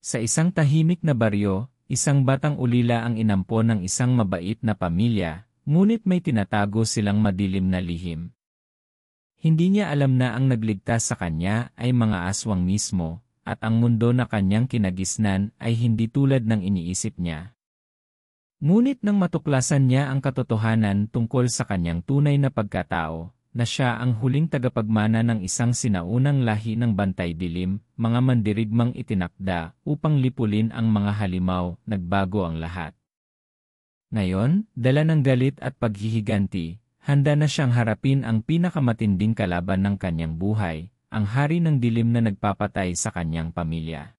Sa isang tahimik na baryo, isang batang ulila ang inampon ng isang mabait na pamilya, ngunit may tinatago silang madilim na lihim. Hindi niya alam na ang nagligtas sa kanya ay mga aswang mismo, at ang mundo na kanyang kinagisnan ay hindi tulad ng iniisip niya. Ngunit nang matuklasan niya ang katotohanan tungkol sa kanyang tunay na pagkatao, na siya ang huling tagapagmana ng isang sinaunang lahi ng Bantay Dilim, mga mandirigmang itinakda upang lipulin ang mga halimaw, nagbago ang lahat. Ngayon, dala ng galit at paghihiganti, handa na siyang harapin ang pinakamatinding kalaban ng kanyang buhay, ang hari ng dilim na nagpapatay sa kanyang pamilya.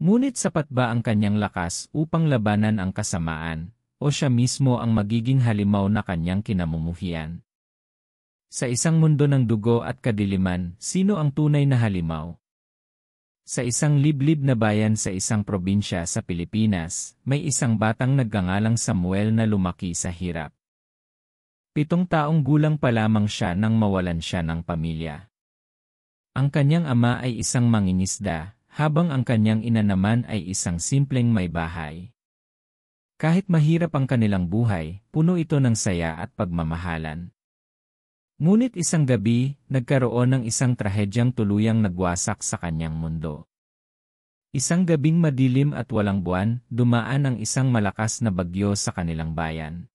Ngunit sapat ba ang kanyang lakas upang labanan ang kasamaan, o siya mismo ang magiging halimaw na kanyang kinamumuhian? Sa isang mundo ng dugo at kadiliman, sino ang tunay na halimaw? Sa isang liblib na bayan sa isang probinsya sa Pilipinas, may isang batang nagngangalang Samuel na lumaki sa hirap. 7 taong gulang pa lamang siya nang mawalan siya ng pamilya. Ang kanyang ama ay isang mangingisda, habang ang kanyang ina naman ay isang simpleng may bahay. Kahit mahirap ang kanilang buhay, puno ito ng saya at pagmamahalan. Ngunit isang gabi, nagkaroon ng isang trahedyang tuluyang nagwasak sa kanyang mundo. Isang gabing madilim at walang buwan, dumaan ang isang malakas na bagyo sa kanilang bayan.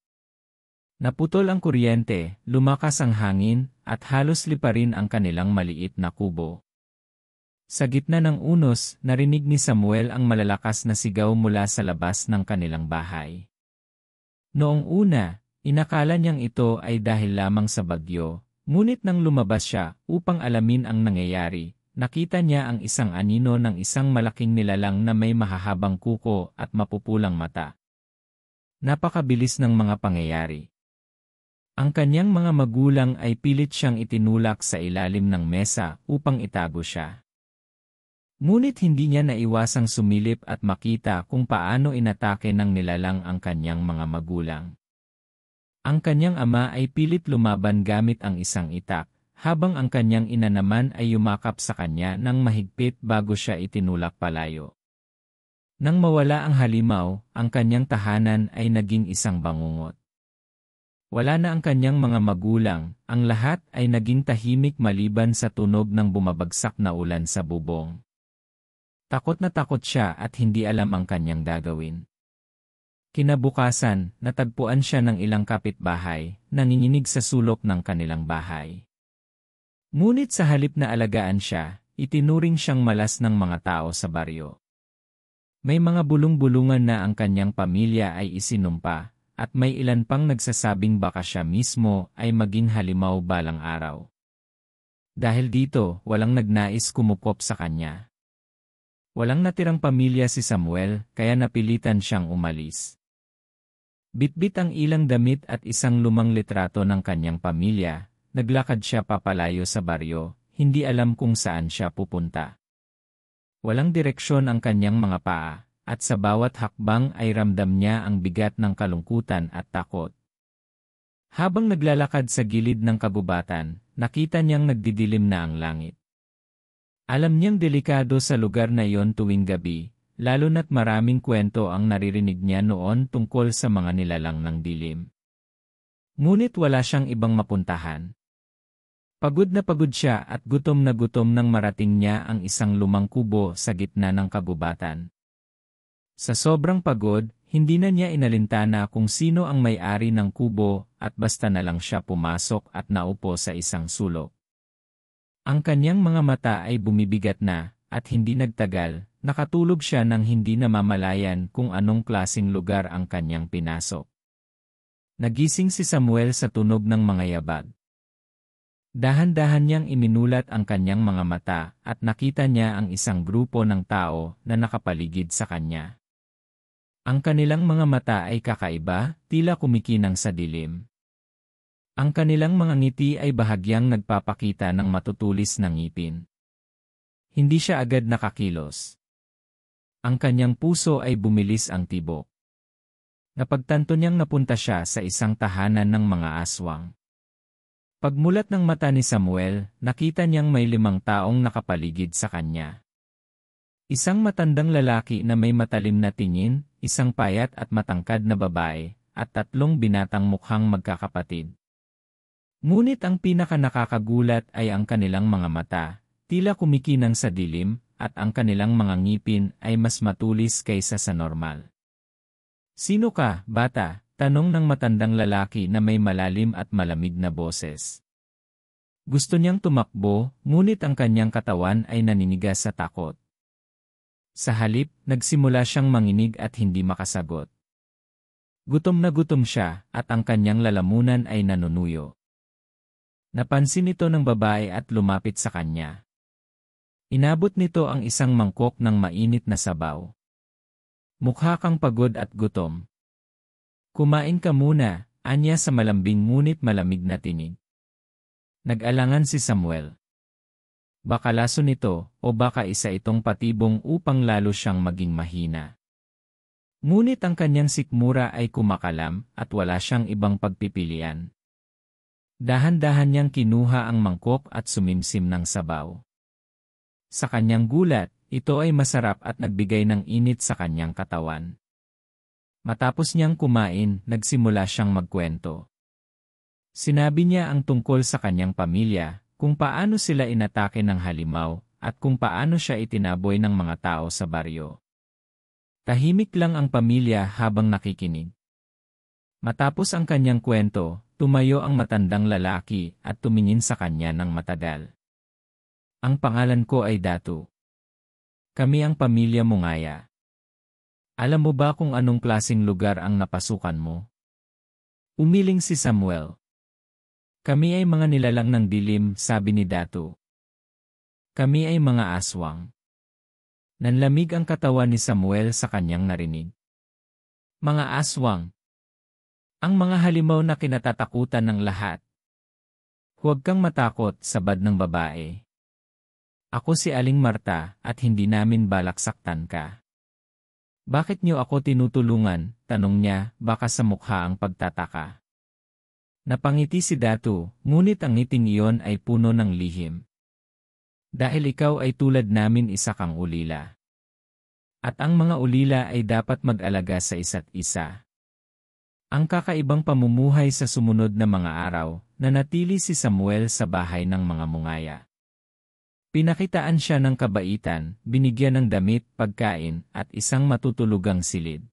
Naputol ang kuryente, lumakas ang hangin, at halos liparin ang kanilang maliit na kubo. Sa gitna ng unos, narinig ni Samuel ang malalakas na sigaw mula sa labas ng kanilang bahay. Noong una, inakala niyang ito ay dahil lamang sa bagyo, ngunit nang lumabas siya upang alamin ang nangyayari, nakita niya ang isang anino ng isang malaking nilalang na may mahahabang kuko at mapupulang mata. Napakabilis ng mga pangyayari. Ang kanyang mga magulang ay pilit siyang itinulak sa ilalim ng mesa upang itago siya. Ngunit hindi niya naiwasang sumilip at makita kung paano inatake ng nilalang ang kanyang mga magulang. Ang kanyang ama ay pilit lumaban gamit ang isang itak, habang ang kanyang ina naman ay yumakap sa kanya ng mahigpit bago siya itinulak palayo. Nang mawala ang halimaw, ang kanyang tahanan ay naging isang bangungot. Wala na ang kanyang mga magulang, ang lahat ay naging tahimik maliban sa tunog ng bumabagsak na ulan sa bubong. Takot na takot siya at hindi alam ang kanyang gagawin. Kinabukasan, natagpuan siya ng ilang kapitbahay, nanginginig sa sulok ng kanilang bahay. Ngunit sa halip na alagaan siya, itinuring siyang malas ng mga tao sa baryo. May mga bulong-bulungan na ang kanyang pamilya ay isinumpa, at may ilan pang nagsasabing baka siya mismo ay maging halimaw balang araw. Dahil dito, walang nagnais kumupop sa kanya. Walang natirang pamilya si Samuel, kaya napilitan siyang umalis. Bitbit ang ilang damit at isang lumang litrato ng kanyang pamilya, naglakad siya papalayo sa baryo, hindi alam kung saan siya pupunta. Walang direksyon ang kanyang mga paa, at sa bawat hakbang ay ramdam niya ang bigat ng kalungkutan at takot. Habang naglalakad sa gilid ng kagubatan, nakita niyang nagdidilim na ang langit. Alam niyang delikado sa lugar na iyon tuwing gabi, lalo na't maraming kwento ang naririnig niya noon tungkol sa mga nilalang ng dilim. Ngunit wala siyang ibang mapuntahan. Pagod na pagod siya at gutom na gutom nang marating niya ang isang lumang kubo sa gitna ng kagubatan. Sa sobrang pagod, hindi na niya inalintana kung sino ang may-ari ng kubo at basta na lang siya pumasok at naupo sa isang sulok. Ang kanyang mga mata ay bumibigat na, at hindi nagtagal, nakatulog siya nang hindi namamalayan kung anong klaseng lugar ang kanyang pinasok. Nagising si Samuel sa tunog ng mga yabag. Dahan-dahan niyang iminulat ang kanyang mga mata at nakita niya ang isang grupo ng tao na nakapaligid sa kanya. Ang kanilang mga mata ay kakaiba, tila kumikinang sa dilim. Ang kanilang mga ngiti ay bahagyang nagpapakita ng matutulis na ngipin. Hindi siya agad nakakilos. Ang kanyang puso ay bumilis ang tibok. Napagtanto niyang napunta siya sa isang tahanan ng mga aswang. Pagmulat ng mata ni Samuel, nakita niyang may 5 taong nakapaligid sa kanya. Isang matandang lalaki na may matalim na tingin, isang payat at matangkad na babae, at tatlong binatang mukhang magkakapatid. Ngunit ang pinakanakakagulat ay ang kanilang mga mata, tila kumikinang sa dilim, at ang kanilang mga ngipin ay mas matulis kaysa sa normal. "Sino ka, bata?" tanong ng matandang lalaki na may malalim at malamig na boses. Gusto niyang tumakbo, ngunit ang kanyang katawan ay naninigas sa takot. Sa halip, nagsimula siyang manginig at hindi makasagot. Gutom na gutom siya, at ang kanyang lalamunan ay nanunuyo. Napansin ito ng babae at lumapit sa kanya. Inabot nito ang isang mangkok ng mainit na sabaw. "Mukha kang pagod at gutom. Kumain ka muna," anya sa malambing ngunit malamig na tinig. Nag-alangan si Samuel. Baka laso nito, o baka isa itong patibong upang lalo siyang maging mahina. Ngunit ang kanyang sikmura ay kumakalam at wala siyang ibang pagpipilian. Dahan-dahan niyang kinuha ang mangkok at sumimsim ng sabaw. Sa kanyang gulat, ito ay masarap at nagbigay ng init sa kanyang katawan. Matapos niyang kumain, nagsimula siyang magkwento. Sinabi niya ang tungkol sa kanyang pamilya, kung paano sila inatake ng halimaw, at kung paano siya itinaboy ng mga tao sa baryo. Tahimik lang ang pamilya habang nakikinig. Matapos ang kanyang kwento, tumayo ang matandang lalaki at tumingin sa kanya ng matagal. "Ang pangalan ko ay Datu. Kami ang pamilya Mungaya. Alam mo ba kung anong klaseng lugar ang napasukan mo?" Umiling si Samuel. "Kami ay mga nilalang ng dilim," sabi ni Datu. "Kami ay mga aswang." Nanlamig ang katawan ni Samuel sa kanyang narinig. "Mga aswang? Ang mga halimaw na kinatatakutan ng lahat." "Huwag kang matakot," sabad ng babae. "Ako si Aling Marta at hindi namin balak saktan ka." "Bakit niyo ako tinutulungan?" tanong niya, baka sa mukha ang pagtataka. Napangiti si Datu, ngunit ang ngiting iyon ay puno ng lihim. "Dahil ikaw ay tulad namin, isa kang ulila. At ang mga ulila ay dapat mag-alaga sa isa't isa." Ang kakaibang pamumuhay sa sumunod na mga araw, nanatili si Samuel sa bahay ng mga Mungaya. Pinakitaan siya ng kabaitan, binigyan ng damit, pagkain, at isang matutulugang silid.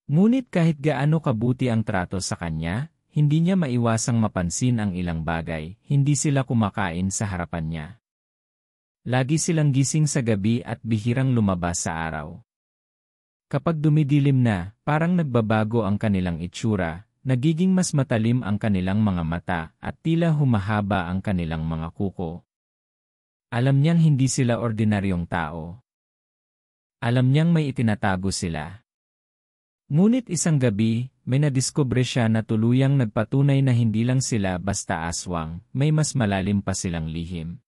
Ngunit kahit gaano kabuti ang trato sa kanya, hindi niya maiwasang mapansin ang ilang bagay, hindi sila kumakain sa harapan niya. Lagi silang gising sa gabi at bihirang lumabas sa araw. Kapag dumidilim na, parang nagbabago ang kanilang itsura, nagiging mas matalim ang kanilang mga mata at tila humahaba ang kanilang mga kuko. Alam niyang hindi sila ordinaryong tao. Alam niyang may itinatago sila. Ngunit isang gabi, may nadiskubre siya na tuluyang nagpatunay na hindi lang sila basta aswang, may mas malalim pa silang lihim.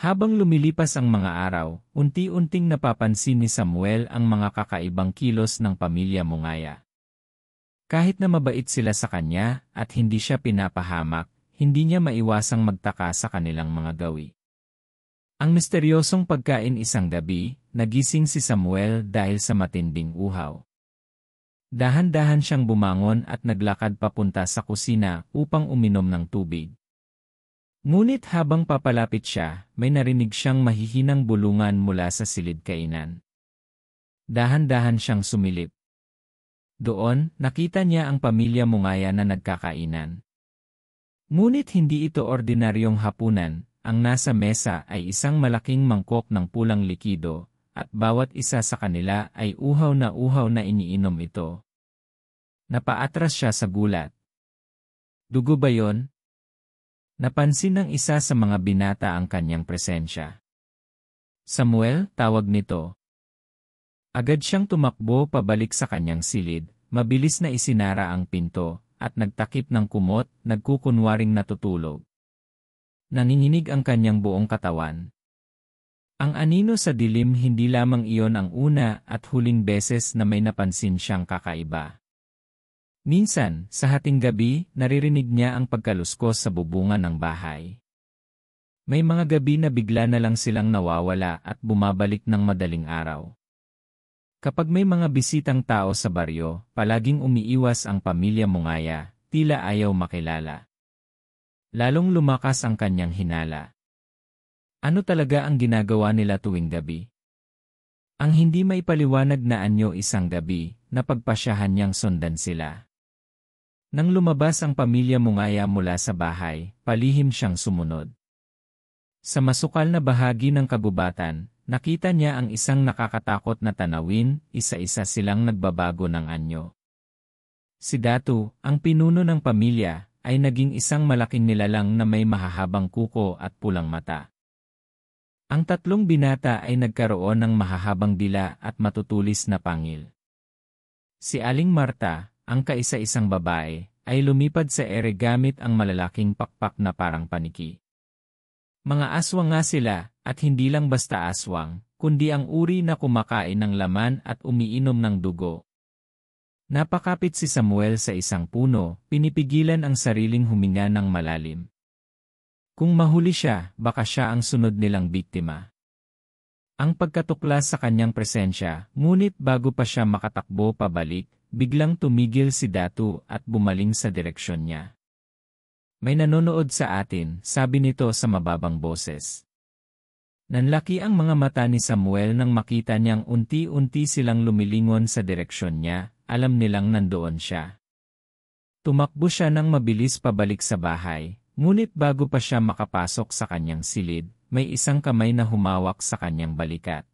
Habang lumilipas ang mga araw, unti-unting napapansin ni Samuel ang mga kakaibang kilos ng pamilya Mungaya. Kahit na mabait sila sa kanya at hindi siya pinapahamak, hindi niya maiwasang magtaka sa kanilang mga gawi. Ang misteryosong pagkain isang gabi, nagising si Samuel dahil sa matinding uhaw. Dahan-dahan siyang bumangon at naglakad papunta sa kusina upang uminom ng tubig. Ngunit habang papalapit siya, may narinig siyang mahihinang bulungan mula sa silid kainan. Dahan-dahan siyang sumilip. Doon, nakita niya ang pamilya Mungaya na nagkakainan. Ngunit hindi ito ordinaryong hapunan, ang nasa mesa ay isang malaking mangkok ng pulang likido, at bawat isa sa kanila ay uhaw na iniinom ito. Napaatras siya sa gulat. "Dugo ba yon?" Napansin ng isa sa mga binata ang kanyang presensya. "Samuel," tawag nito. Agad siyang tumakbo pabalik sa kanyang silid, mabilis na isinara ang pinto, at nagtakip ng kumot, nagkukunwaring natutulog. Nanginginig ang kanyang buong katawan. Ang anino sa dilim, hindi lamang iyon ang una at huling beses na may napansin siyang kakaiba. Minsan, sa hating gabi, naririnig niya ang pagkaluskos sa bubungan ng bahay. May mga gabi na bigla na lang silang nawawala at bumabalik ng madaling araw. Kapag may mga bisitang tao sa baryo, palaging umiiwas ang pamilya Mungaya, tila ayaw makilala. Lalong lumakas ang kanyang hinala. Ano talaga ang ginagawa nila tuwing gabi? Ang hindi maipaliwanag na anyo isang gabi, napagpasyahan niyang sundan sila. Nang lumabas ang pamilya Mungaya mula sa bahay, palihim siyang sumunod. Sa masukal na bahagi ng kagubatan, nakita niya ang isang nakakatakot na tanawin, isa-isa silang nagbabago ng anyo. Si Datu, ang pinuno ng pamilya, ay naging isang malaking nilalang na may mahahabang kuko at pulang mata. Ang tatlong binata ay nagkaroon ng mahahabang dila at matutulis na pangil. Si Aling Marta, ang kaisa-isang babae, ay lumipad sa ere gamit ang malalaking pakpak na parang paniki. Mga aswang nga sila, at hindi lang basta aswang, kundi ang uri na kumakain ng laman at umiinom ng dugo. Napakapit si Samuel sa isang puno, pinipigilan ang sariling huminga ng malalim. Kung mahuli siya, baka siya ang sunod nilang biktima. Ang pagkatuklas sa kanyang presensya, ngunit bago pa siya makatakbo pabalik, biglang tumigil si Datu at bumaling sa direksyon niya. May nanonood sa atin, sabi nito sa mababang boses. Nanlaki ang mga mata ni Samuel nang makita niyang unti-unti silang lumilingon sa direksyon niya, alam nilang nandoon siya. Tumakbo siya nang mabilis pabalik sa bahay, ngunit bago pa siya makapasok sa kanyang silid, may isang kamay na humawak sa kanyang balikat.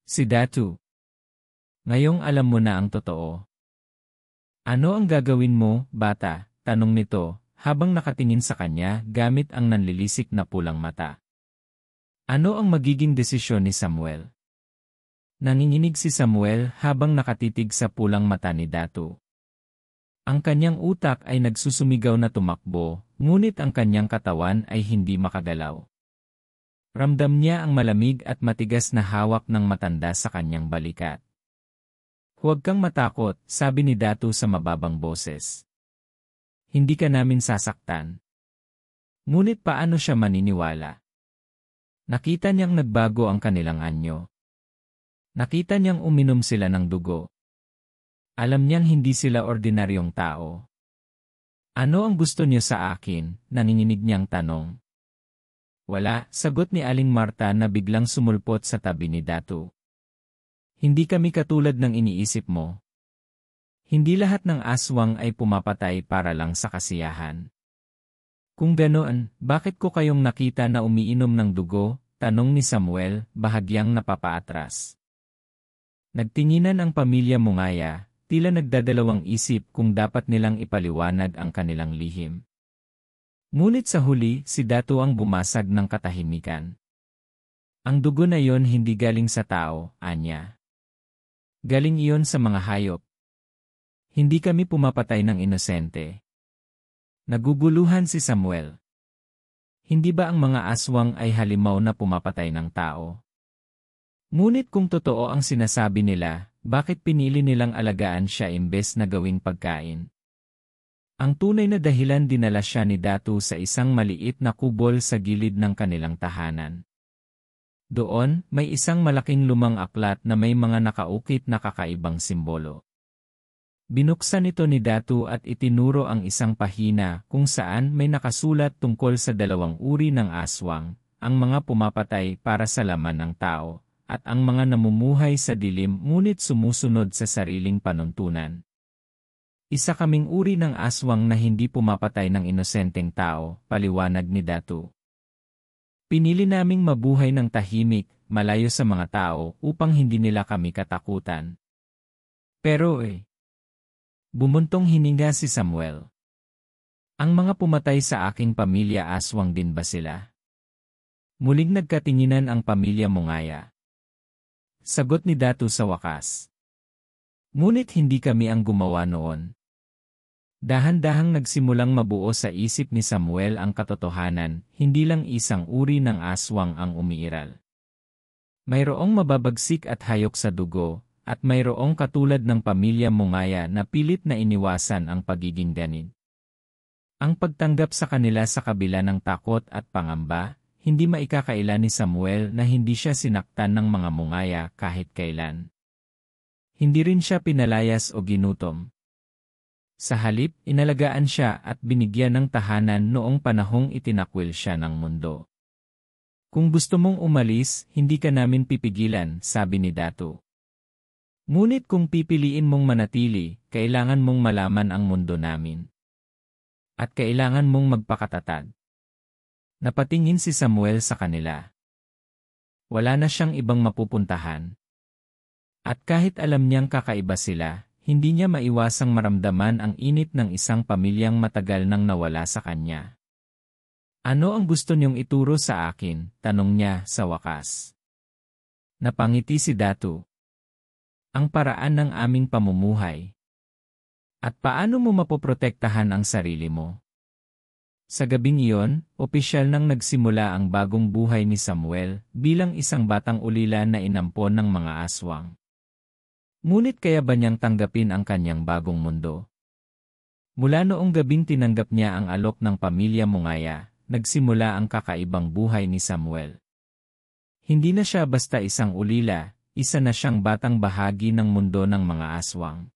Si Datu. Ngayong alam mo na ang totoo. Ano ang gagawin mo, bata? Tanong nito, habang nakatingin sa kanya gamit ang nanlilisik na pulang mata. Ano ang magiging desisyon ni Samuel? Nanginginig si Samuel habang nakatitig sa pulang mata ni Datu. Ang kanyang utak ay nagsusumigaw na tumakbo, ngunit ang kanyang katawan ay hindi makagalaw. Ramdam niya ang malamig at matigas na hawak ng matanda sa kanyang balikat. Huwag kang matakot, sabi ni Datu sa mababang boses. Hindi ka namin sasaktan. Ngunit paano siya maniniwala? Nakita niyang nagbago ang kanilang anyo. Nakita niyang uminom sila ng dugo. Alam niyang hindi sila ordinaryong tao. Ano ang gusto niyo sa akin? Nanginginig niyang tanong. Wala, sagot ni Aling Marta na biglang sumulpot sa tabi ni Datu. Hindi kami katulad ng iniisip mo. Hindi lahat ng aswang ay pumapatay para lang sa kasiyahan. Kung ganoon, bakit ko kayong nakita na umiinom ng dugo? Tanong ni Samuel, bahagyang napapaatras. Nagtinginan ang pamilya Mungaya, tila nagdadalawang isip kung dapat nilang ipaliwanag ang kanilang lihim. Ngunit sa huli, si Datu ang bumasag ng katahimikan. Ang dugo na yon hindi galing sa tao, anya. Galing iyon sa mga hayop. Hindi kami pumapatay ng inosente. Naguguluhan si Samuel. Hindi ba ang mga aswang ay halimaw na pumapatay ng tao? Ngunit kung totoo ang sinasabi nila, bakit pinili nilang alagaan siya imbes na gawing pagkain? Ang tunay na dahilan dinala siya ni Datu sa isang maliit na kubol sa gilid ng kanilang tahanan. Doon, may isang malaking lumang aklat na may mga nakaukit na kakaibang simbolo. Binuksan ito ni Datu at itinuro ang isang pahina kung saan may nakasulat tungkol sa dalawang uri ng aswang, ang mga pumapatay para sa laman ng tao, at ang mga namumuhay sa dilim ngunit sumusunod sa sariling panuntunan. Isa kaming uri ng aswang na hindi pumapatay ng inosenteng tao, paliwanag ni Datu. Pinili naming mabuhay ng tahimik, malayo sa mga tao upang hindi nila kami katakutan. Pero Bumuntong hininga si Samuel. Ang mga pumatay sa aking pamilya aswang din ba sila? Muling nagkatinginan ang pamilya Mungaya. Sagot ni Datu sa wakas. Ngunit hindi kami ang gumawa noon. Dahan-dahang nagsimulang mabuo sa isip ni Samuel ang katotohanan, hindi lang isang uri ng aswang ang umiiral. Mayroong mababagsik at hayok sa dugo, at mayroong katulad ng pamilya Mungaya na pilit na iniwasan ang pagiging ganid. Ang pagtanggap sa kanila sa kabila ng takot at pangamba, hindi maikakaila ni Samuel na hindi siya sinaktan ng mga mungaya kahit kailan. Hindi rin siya pinalayas o ginutom. Sa halip, inalagaan siya at binigyan ng tahanan noong panahong itinakwil siya ng mundo. Kung gusto mong umalis, hindi ka namin pipigilan, sabi ni Dato. Ngunit kung pipiliin mong manatili, kailangan mong malaman ang mundo namin. At kailangan mong magpakatatag. Napatingin si Samuel sa kanila. Wala na siyang ibang mapupuntahan. At kahit alam niyang kakaiba sila, hindi niya maiwasang maramdaman ang init ng isang pamilyang matagal nang nawala sa kanya. Ano ang gusto niyong ituro sa akin? Tanong niya sa wakas. Napangiti si Dato. Ang paraan ng aming pamumuhay. At paano mo mapoprotektahan ang sarili mo? Sa gabing iyon, opisyal nang nagsimula ang bagong buhay ni Samuel bilang isang batang ulila na inampon ng mga aswang. Ngunit kaya ba niyang tanggapin ang kanyang bagong mundo? Mula noong gabing tinanggap niya ang alok ng pamilya Mungaya, nagsimula ang kakaibang buhay ni Samuel. Hindi na siya basta isang ulila, isa na siyang batang bahagi ng mundo ng mga aswang.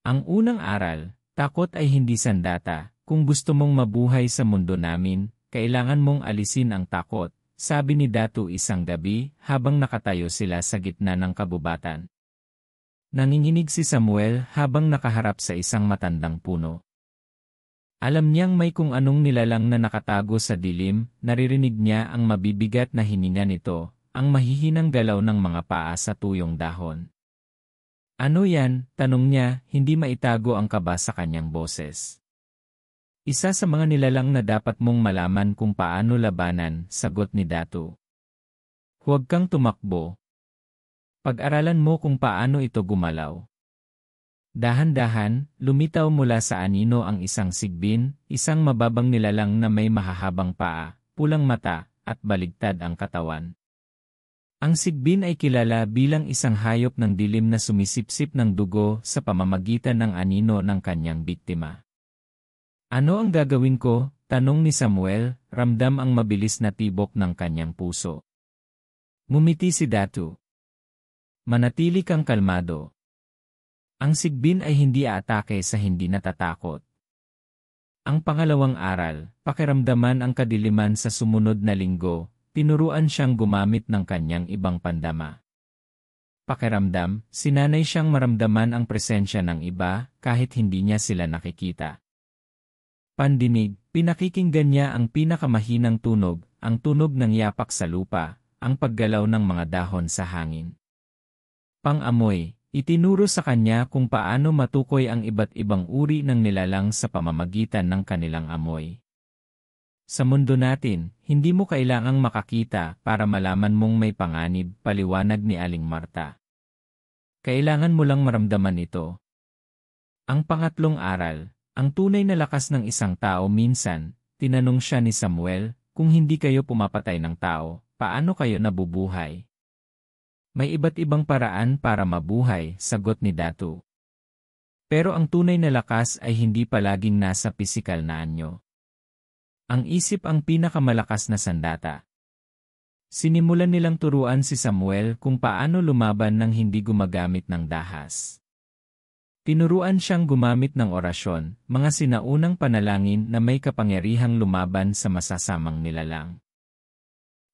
Ang unang aral, takot ay hindi sandata. Kung gusto mong mabuhay sa mundo namin, kailangan mong alisin ang takot, sabi ni Dato isang gabi habang nakatayo sila sa gitna ng kabubatan. Nanginginig si Samuel habang nakaharap sa isang matandang puno. Alam niyang may kung anong nilalang na nakatago sa dilim, naririnig niya ang mabibigat na hininga nito, ang mahihinang galaw ng mga paa sa tuyong dahon. Ano yan? Tanong niya, hindi maitago ang kaba sa kanyang boses. Isa sa mga nilalang na dapat mong malaman kung paano labanan, sagot ni Dato. Huwag kang tumakbo. Pag-aralan mo kung paano ito gumalaw. Dahan-dahan, lumitaw mula sa anino ang isang sigbin, isang mababang nilalang na may mahahabang paa, pulang mata, at baligtad ang katawan. Ang sigbin ay kilala bilang isang hayop ng dilim na sumisipsip ng dugo sa pamamagitan ng anino ng kanyang biktima. Ano ang gagawin ko? Tanong ni Samuel, ramdam ang mabilis na tibok ng kanyang puso. Ngumiti si Dato. Manatili kang kalmado. Ang sigbin ay hindi aatake sa hindi natatakot. Ang pangalawang aral, pakiramdaman ang kadiliman sa sumunod na linggo, tinuruan siyang gumamit ng kanyang ibang pandama. Pakiramdam, sinanay siyang maramdaman ang presensya ng iba kahit hindi niya sila nakikita. Pandinig, pinakikinggan niya ang pinakamahinang tunog, ang tunog ng yapak sa lupa, ang paggalaw ng mga dahon sa hangin. Pang-amoy, itinuro sa kanya kung paano matukoy ang iba't ibang uri ng nilalang sa pamamagitan ng kanilang amoy. Sa mundo natin, hindi mo kailangang makakita para malaman mong may panganib, paliwanag ni Aling Marta. Kailangan mo lang maramdaman ito. Ang pangatlong aral, ang tunay na lakas ng isang tao minsan, tinanong siya ni Samuel, kung hindi kayo pumapatay ng tao, paano kayo nabubuhay? May iba't ibang paraan para mabuhay, sagot ni Dato. Pero ang tunay na lakas ay hindi palaging nasa pisikal na anyo. Ang isip ang pinakamalakas na sandata. Sinimulan nilang turuan si Samuel kung paano lumaban nang hindi gumagamit ng dahas. Tinuruan siyang gumamit ng orasyon, mga sinaunang panalangin na may kapangyarihang lumaban sa masasamang nilalang.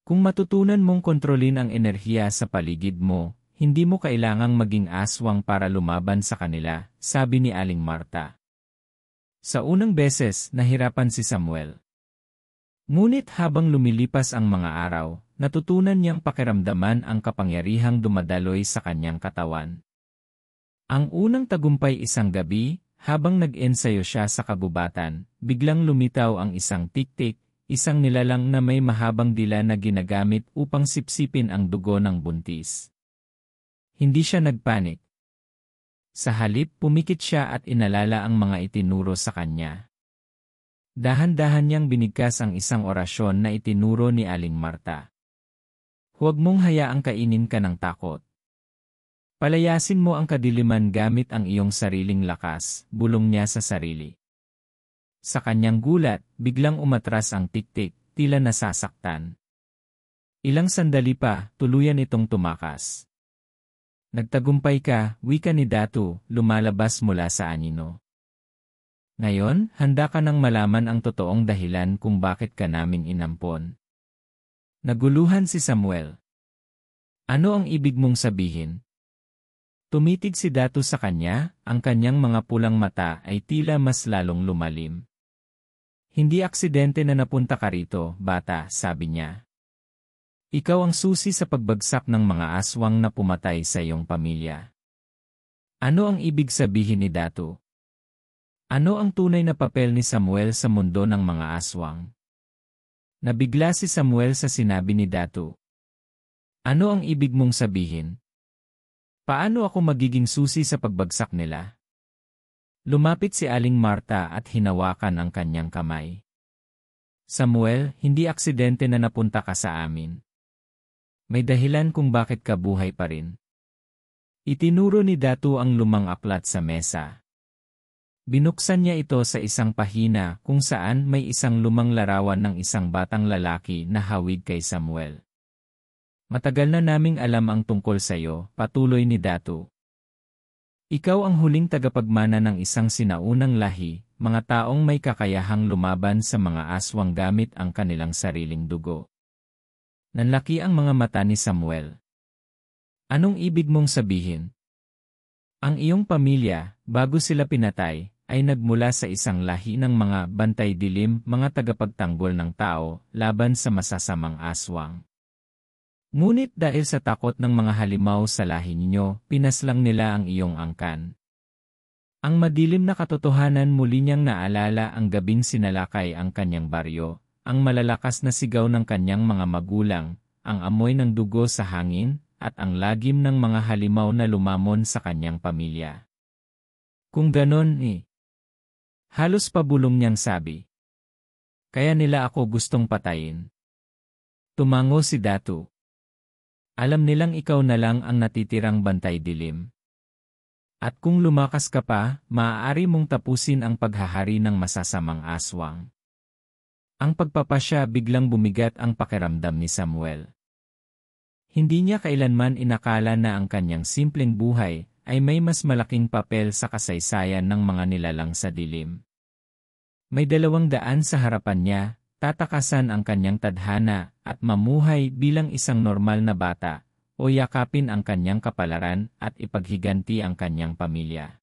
Kung matutunan mong kontrolin ang enerhiya sa paligid mo, hindi mo kailangang maging aswang para lumaban sa kanila, sabi ni Aling Marta. Sa unang beses, nahirapan si Samuel. Ngunit habang lumilipas ang mga araw, natutunan niyang pakiramdaman ang kapangyarihang dumadaloy sa kanyang katawan. Ang unang tagumpay isang gabi, habang nag-ensayo siya sa kabubatan, biglang lumitaw ang isang tik-tik, isang nilalang na may mahabang dila na ginagamit upang sipsipin ang dugo ng buntis. Hindi siya nagpanik. Sa halip, pumikit siya at inalala ang mga itinuro sa kanya. Dahan-dahan niyang binigkas ang isang orasyon na itinuro ni Aling Marta. Huwag mong hayaang kainin ka ng takot. Palayasin mo ang kadiliman gamit ang iyong sariling lakas, bulong niya sa sarili. Sa kanyang gulat, biglang umatras ang tiktik, tila nasasaktan. Ilang sandali pa, tuluyan itong tumakas. Nagtagumpay ka, wika ni Datu, lumalabas mula sa anino. Ngayon, handa ka nang malaman ang totoong dahilan kung bakit ka namin inampon. Naguluhan si Samuel. Ano ang ibig mong sabihin? Tumitig si Datu sa kanya, ang kanyang mga pulang mata ay tila mas lalong lumalim. Hindi aksidente na napunta ka rito, bata, sabi niya. Ikaw ang susi sa pagbagsak ng mga aswang na pumatay sa iyong pamilya. Ano ang ibig sabihin ni Datu? Ano ang tunay na papel ni Samuel sa mundo ng mga aswang? Nabigla si Samuel sa sinabi ni Datu. Ano ang ibig mong sabihin? Paano ako magiging susi sa pagbagsak nila? Lumapit si Aling Marta at hinawakan ang kanyang kamay. Samuel, hindi aksidente na napunta ka sa amin. May dahilan kung bakit ka buhay pa rin. Itinuro ni Datu ang lumang aklat sa mesa. Binuksan niya ito sa isang pahina kung saan may isang lumang larawan ng isang batang lalaki na hawig kay Samuel. Matagal na naming alam ang tungkol sa iyo, patuloy ni Datu. Ikaw ang huling tagapagmana ng isang sinaunang lahi, mga taong may kakayahang lumaban sa mga aswang gamit ang kanilang sariling dugo. Nanlaki ang mga mata ni Samuel. Anong ibig mong sabihin? Ang iyong pamilya, bago sila pinatay, ay nagmula sa isang lahi ng mga bantay dilim, mga tagapagtanggol ng tao, laban sa masasamang aswang. Ngunit dahil sa takot ng mga halimaw sa lahi ninyo, pinaslang nila ang iyong angkan. Ang madilim na katotohanan muli niyang naalala ang gabing sinalakay ang kanyang baryo, ang malalakas na sigaw ng kanyang mga magulang, ang amoy ng dugo sa hangin, at ang lagim ng mga halimaw na lumamon sa kanyang pamilya. Kung ganon halos pabulong niyang sabi. Kaya nila ako gustong patayin. Tumango si Datu. Alam nilang ikaw na lang ang natitirang bantay dilim. At kung lumakas ka pa, maaari mong tapusin ang paghahari ng masasamang aswang. Ang pagpapasya biglang bumigat ang pakiramdam ni Samuel. Hindi niya kailanman inakala na ang kanyang simpleng buhay ay may mas malaking papel sa kasaysayan ng mga nilalang sa dilim. May 200 sa harapan niya, tatakasan ang kanyang tadhana at mamuhay bilang isang normal na bata o yakapin ang kanyang kapalaran at ipaghiganti ang kanyang pamilya.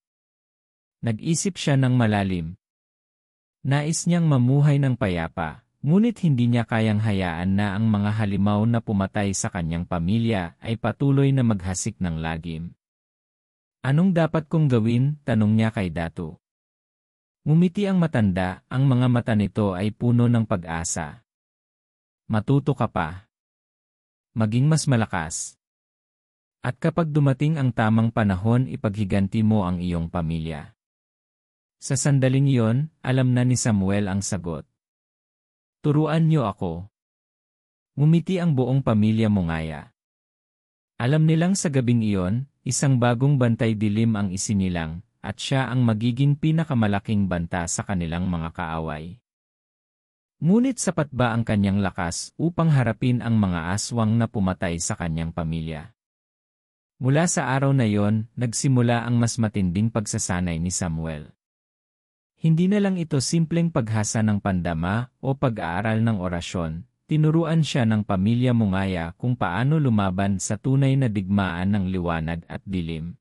Nag-isip siya ng malalim. Nais niyang mamuhay ng payapa, ngunit hindi niya kayang hayaan na ang mga halimaw na pumatay sa kanyang pamilya ay patuloy na maghasik ng lagim. Anong dapat kong gawin? Tanong niya kay Datu. Ngumiti ang matanda, ang mga mata nito ay puno ng pag-asa. Matuto ka pa. Maging mas malakas. At kapag dumating ang tamang panahon, ipaghiganti mo ang iyong pamilya. Sa sandaling iyon, alam na ni Samuel ang sagot. Turuan niyo ako. Ngumiti ang buong pamilya mo ngaya. Alam nilang sa gabing iyon, isang bagong bantay dilim ang isinilang, at siya ang magiging pinakamalaking banta sa kanilang mga kaaway. Ngunit sapat ba ang kanyang lakas upang harapin ang mga aswang na pumatay sa kanyang pamilya? Mula sa araw na iyon, nagsimula ang mas matinding pagsasanay ni Samuel. Hindi na lang ito simpleng paghasa ng pandama o pag-aaral ng orasyon, tinuruan siya ng pamilya Mungaya kung paano lumaban sa tunay na digmaan ng liwanag at dilim.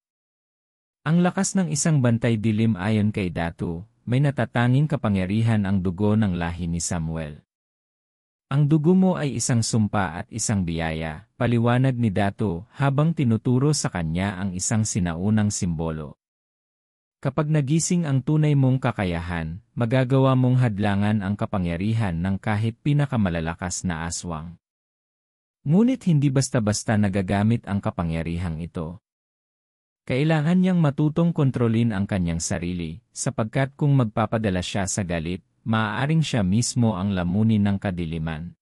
Ang lakas ng isang bantay dilim ayon kay Datu, may natatanging kapangyarihan ang dugo ng lahi ni Samuel. Ang dugo mo ay isang sumpa at isang biyaya, paliwanag ni Datu habang tinuturo sa kanya ang isang sinaunang simbolo. Kapag nagising ang tunay mong kakayahan, magagawa mong hadlangan ang kapangyarihan ng kahit pinakamalalakas na aswang. Ngunit hindi basta-basta nagagamit ang kapangyarihang ito. Kailangan niyang matutong kontrolin ang kanyang sarili, sapagkat kung magpapadala siya sa galit, maaaring siya mismo ang lamunin ng kadiliman.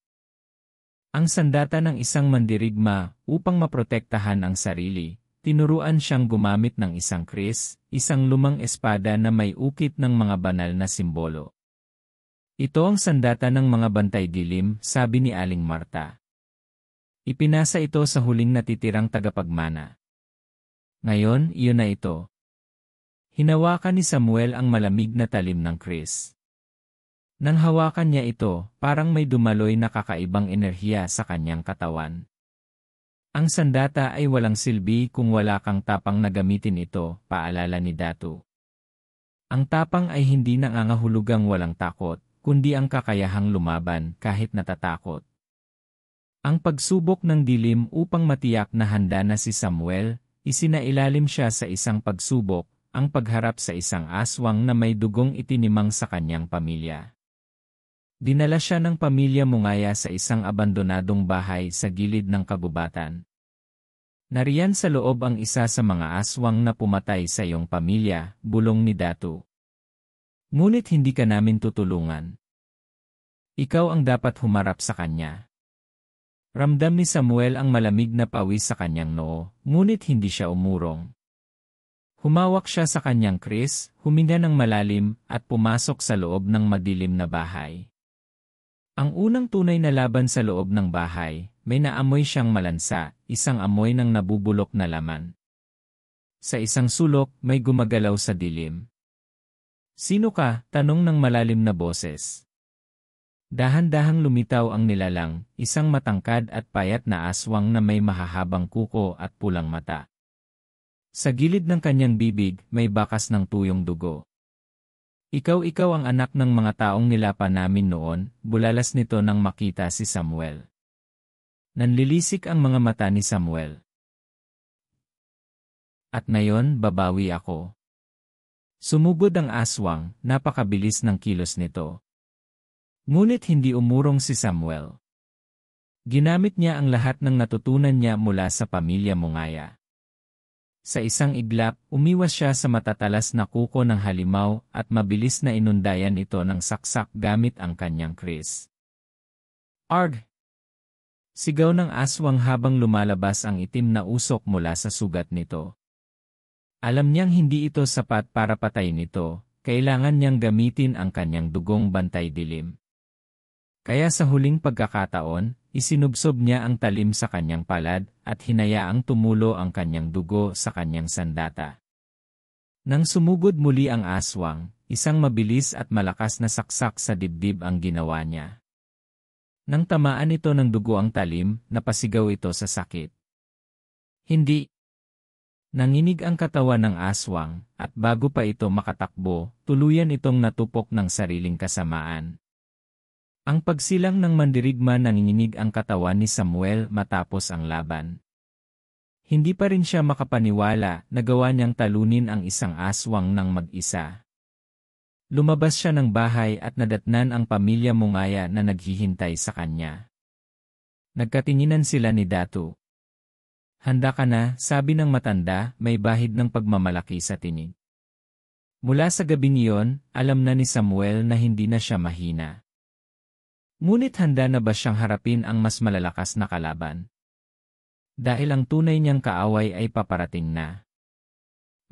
Ang sandata ng isang mandirigma upang maprotektahan ang sarili, tinuruan siyang gumamit ng isang kris, isang lumang espada na may ukit ng mga banal na simbolo. Ito ang sandata ng mga bantay dilim, sabi ni Aling Marta. Ipinasa ito sa huling natitirang tagapagmana. Ngayon, iyon na ito. Hinawakan ni Samuel ang malamig na talim ng Kris. Nang hawakan niya ito, parang may dumaloy na kakaibang enerhiya sa kanyang katawan. Ang sandata ay walang silbi kung wala kang tapang na gamitin ito, paalala ni Datu. Ang tapang ay hindi nangangahulugang walang takot, kundi ang kakayahang lumaban kahit natatakot. Ang pagsubok ng dilim upang matiyak na handa na si Samuel, isinailalim siya sa isang pagsubok, ang pagharap sa isang aswang na may dugong itinimang sa kanyang pamilya. Dinala siya ng pamilya Mungaya sa isang abandonadong bahay sa gilid ng kagubatan. Nariyan sa loob ang isa sa mga aswang na pumatay sa iyong pamilya, bulong ni Datu. Ngunit hindi ka namin tutulungan. Ikaw ang dapat humarap sa kanya. Ramdam ni Samuel ang malamig na pawis sa kanyang noo, ngunit hindi siya umurong. Humawak siya sa kanyang Kris, huminga ng malalim, at pumasok sa loob ng madilim na bahay. Ang unang tunay na laban sa loob ng bahay, may naamoy siyang malansa, isang amoy ng nabubulok na laman. Sa isang sulok, may gumagalaw sa dilim. Sino ka? Tanong ng malalim na boses. Dahan-dahang lumitaw ang nilalang, isang matangkad at payat na aswang na may mahahabang kuko at pulang mata. Sa gilid ng kanyang bibig, may bakas ng tuyong dugo. Ikaw ang anak ng mga taong nilapa namin noon, bulalas nito nang makita si Samuel. Nanlilisik ang mga mata ni Samuel. At ngayon, babawi ako. Sumugod ang aswang, napakabilis ng kilos nito. Ngunit hindi umurong si Samuel. Ginamit niya ang lahat ng natutunan niya mula sa pamilya Mungaya. Sa isang iglap, umiwas siya sa matatalas na kuko ng halimaw at mabilis na inundayan ito ng saksak gamit ang kanyang Kris. Arg! Sigaw ng aswang habang lumalabas ang itim na usok mula sa sugat nito. Alam niyang hindi ito sapat para patayin ito, kailangan niyang gamitin ang kanyang dugong bantay dilim. Kaya sa huling pagkakataon, isinubsob niya ang talim sa kanyang palad at hinayaang tumulo ang kanyang dugo sa kanyang sandata. Nang sumugod muli ang aswang, isang mabilis at malakas na saksak sa dibdib ang ginawa niya. Nang tamaan ito ng dugo ang talim, napasigaw ito sa sakit. Hindi. Nanginig ang katawan ng aswang, at bago pa ito makatakbo, tuluyan itong natupok ng sariling kasamaan. Ang pagsilang ng mandirigma nanginginig ang katawan ni Samuel matapos ang laban. Hindi pa rin siya makapaniwala na gawa niyang talunin ang isang aswang ng mag-isa. Lumabas siya ng bahay at nadatnan ang pamilya Mungaya na naghihintay sa kanya. Nagkatinginan sila ni Datu. Handa ka na, sabi ng matanda, may bahid ng pagmamalaki sa tinig. Mula sa gabing iyon, alam na ni Samuel na hindi na siya mahina. Ngunit handa na ba siyang harapin ang mas malalakas na kalaban? Dahil ang tunay niyang kaaway ay paparating na.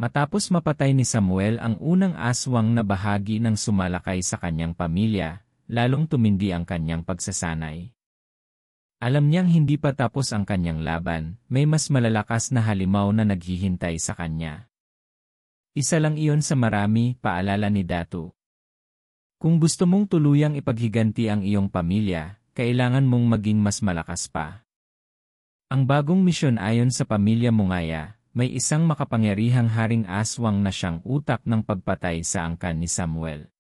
Matapos mapatay ni Samuel ang unang aswang na bahagi ng sumalakay sa kanyang pamilya, lalong tumindi ang kanyang pagsasanay. Alam niyang hindi pa tapos ang kanyang laban, may mas malalakas na halimaw na naghihintay sa kanya. Isa lang iyon sa marami, paalala ni Datu. Kung gusto mong tuluyang ipaghiganti ang iyong pamilya, kailangan mong maging mas malakas pa. Ang bagong misyon ayon sa pamilya Mungaya, may isang makapangyarihang haring aswang na siyang utak ng pagpatay sa angkan ni Samuel.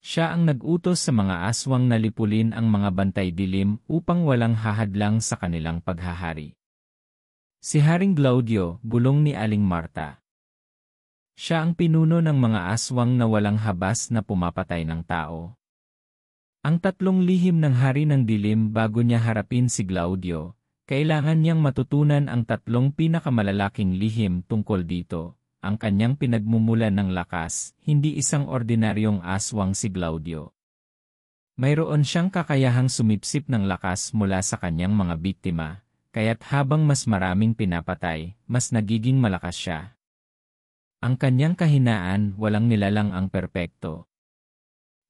Siya ang nag-utos sa mga aswang na lipulin ang mga bantay dilim upang walang hahadlang sa kanilang paghahari. Si Haring Glaudio, bulong ni Aling Marta. Siya ang pinuno ng mga aswang na walang habas na pumapatay ng tao. Ang tatlong lihim ng hari ng dilim bago niya harapin si Glaudio, kailangan niyang matutunan ang tatlong pinakamalalaking lihim tungkol dito. Ang kanyang pinagmumulan ng lakas, hindi isang ordinaryong aswang si Glaudio. Mayroon siyang kakayahang sumipsip ng lakas mula sa kanyang mga biktima, kaya't habang mas maraming pinapatay, mas nagiging malakas siya. Ang kanyang kahinaan, walang nilalang ang perpekto.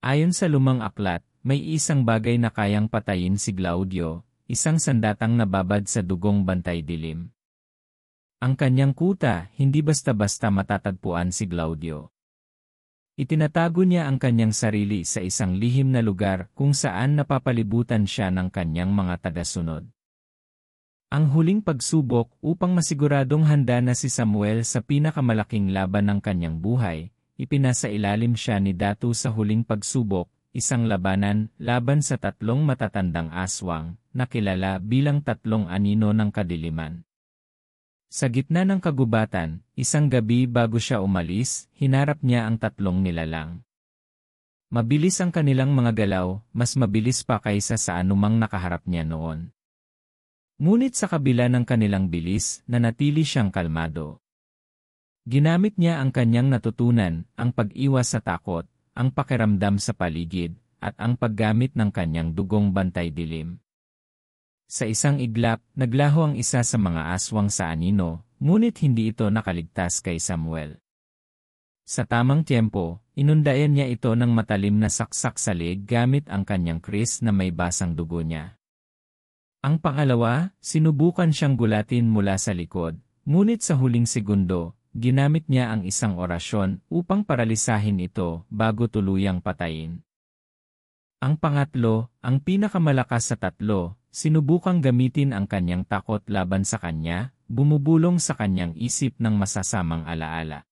Ayon sa lumang aklat, may isang bagay na kayang patayin si Glaudio, isang sandatang nababad sa dugong bantay dilim. Ang kanyang kuta, hindi basta-basta matatagpuan si Glaudio. Itinatago niya ang kanyang sarili sa isang lihim na lugar kung saan napapalibutan siya ng kanyang mga tagasunod. Ang huling pagsubok upang masiguradong handa na si Samuel sa pinakamalaking laban ng kanyang buhay, ipinasailalim siya ni Datu sa huling pagsubok, isang labanan laban sa tatlong matatandang aswang, na kilala bilang tatlong anino ng kadiliman. Sa gitna ng kagubatan, isang gabi bago siya umalis, hinarap niya ang tatlong nilalang. Mabilis ang kanilang mga galaw, mas mabilis pa kaysa sa anumang nakaharap niya noon. Ngunit sa kabila ng kanilang bilis, nanatili siyang kalmado. Ginamit niya ang kanyang natutunan, ang pag-iwas sa takot, ang pakiramdam sa paligid, at ang paggamit ng kanyang dugong bantay dilim. Sa isang iglap, naglaho ang isa sa mga aswang sa anino, ngunit hindi ito nakaligtas kay Samuel. Sa tamang tiyempo, inundayan niya ito ng matalim na saksak sa leeg gamit ang kanyang kris na may basang dugo niya. Ang pangalawa, sinubukan siyang gulatin mula sa likod, ngunit sa huling segundo, ginamit niya ang isang orasyon upang paralisahin ito bago tuluyang patayin. Ang pangatlo, ang pinakamalakas sa tatlo, sinubukang gamitin ang kanyang takot laban sa kanya, bumubulong sa kanyang isip ng masasamang alaala.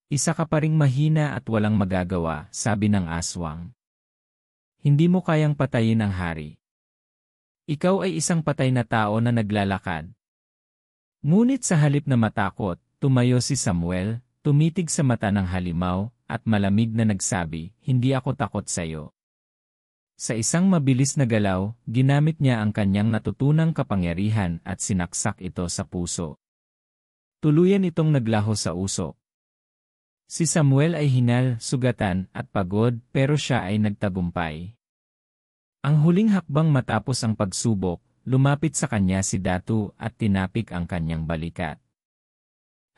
Isa ka pa ring mahina at walang magagawa, sabi ng aswang. Hindi mo kayang patayin ang hari. Ikaw ay isang patay na tao na naglalakad. Ngunit sa halip na matakot, tumayo si Samuel, tumitig sa mata ng halimaw, at malamig na nagsabi, hindi ako takot sa iyo. Sa isang mabilis na galaw, ginamit niya ang kanyang natutunang kapangyarihan at sinaksak ito sa puso. Tuluyan itong naglaho sa usok. Si Samuel ay hinal, sugatan, at pagod pero siya ay nagtagumpay. Ang huling hakbang matapos ang pagsubok, lumapit sa kanya si Datu at tinapik ang kanyang balikat.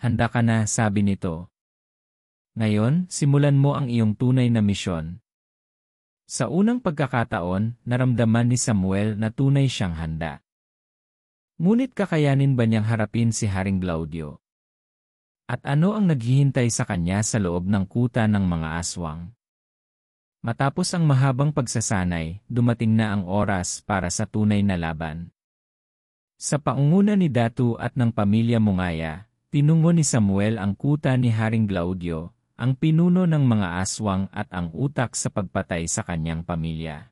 Handa ka na, sabi nito. Ngayon, simulan mo ang iyong tunay na misyon. Sa unang pagkakataon, naramdaman ni Samuel na tunay siyang handa. Ngunit kakayanin ba niyang harapin si Haring Glaudio? At ano ang naghihintay sa kanya sa loob ng kuta ng mga aswang? Matapos ang mahabang pagsasanay, dumating na ang oras para sa tunay na laban. Sa pangunguna ni Datu at ng pamilya Mungaya, tinungo ni Samuel ang kuta ni Haring Glaudio, ang pinuno ng mga aswang at ang utak sa pagpatay sa kanyang pamilya.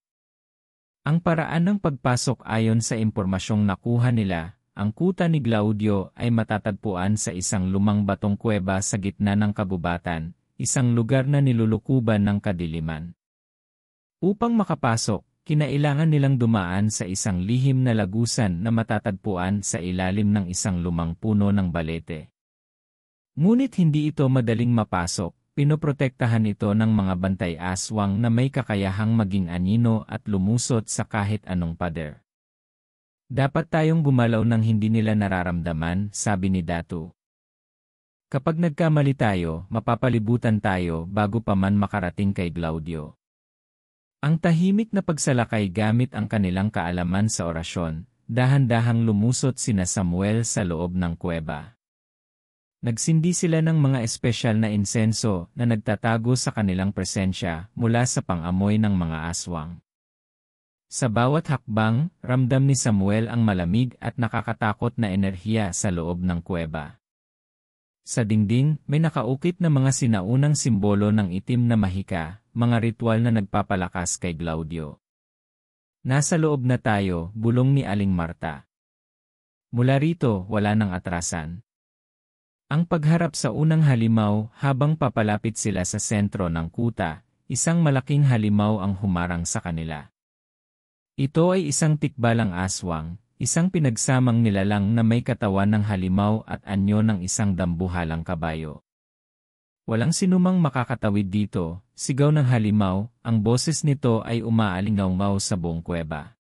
Ang paraan ng pagpasok ayon sa impormasyong nakuha nila, ang kuta ni Glaudio ay matatagpuan sa isang lumang batong kuweba sa gitna ng kagubatan, isang lugar na nilulukuban ng kadiliman. Upang makapasok, kinailangan nilang dumaan sa isang lihim na lagusan na matatagpuan sa ilalim ng isang lumang puno ng balete. Ngunit hindi ito madaling mapasok. Pinoprotektahan ito ng mga bantay aswang na may kakayahang maging anino at lumusot sa kahit anong pader. Dapat tayong gumalaw ng hindi nila nararamdaman, sabi ni Datu. Kapag nagkamali tayo, mapapalibutan tayo bago pa man makarating kay Glaudio. Ang tahimik na pagsalakay gamit ang kanilang kaalaman sa orasyon, dahan-dahang lumusot sina Samuel sa loob ng kuweba. Nagsindi sila ng mga espesyal na insenso na nagtatago sa kanilang presensya mula sa pang-amoy ng mga aswang. Sa bawat hakbang, ramdam ni Samuel ang malamig at nakakatakot na enerhiya sa loob ng kuweba. Sa dingding, may nakaukit na mga sinaunang simbolo ng itim na mahika, mga ritual na nagpapalakas kay Glaudio. Nasa loob na tayo, bulong ni Aling Marta. Mula rito, wala nang atrasan. Ang pagharap sa unang halimaw habang papalapit sila sa sentro ng kuta, isang malaking halimaw ang humarang sa kanila. Ito ay isang tikbalang aswang, isang pinagsamang nilalang na may katawan ng halimaw at anyo ng isang dambuhalang kabayo. Walang sinumang makakatawid dito, sigaw ng halimaw, ang boses nito ay umaalingaw-ngaw sa buong kuweba.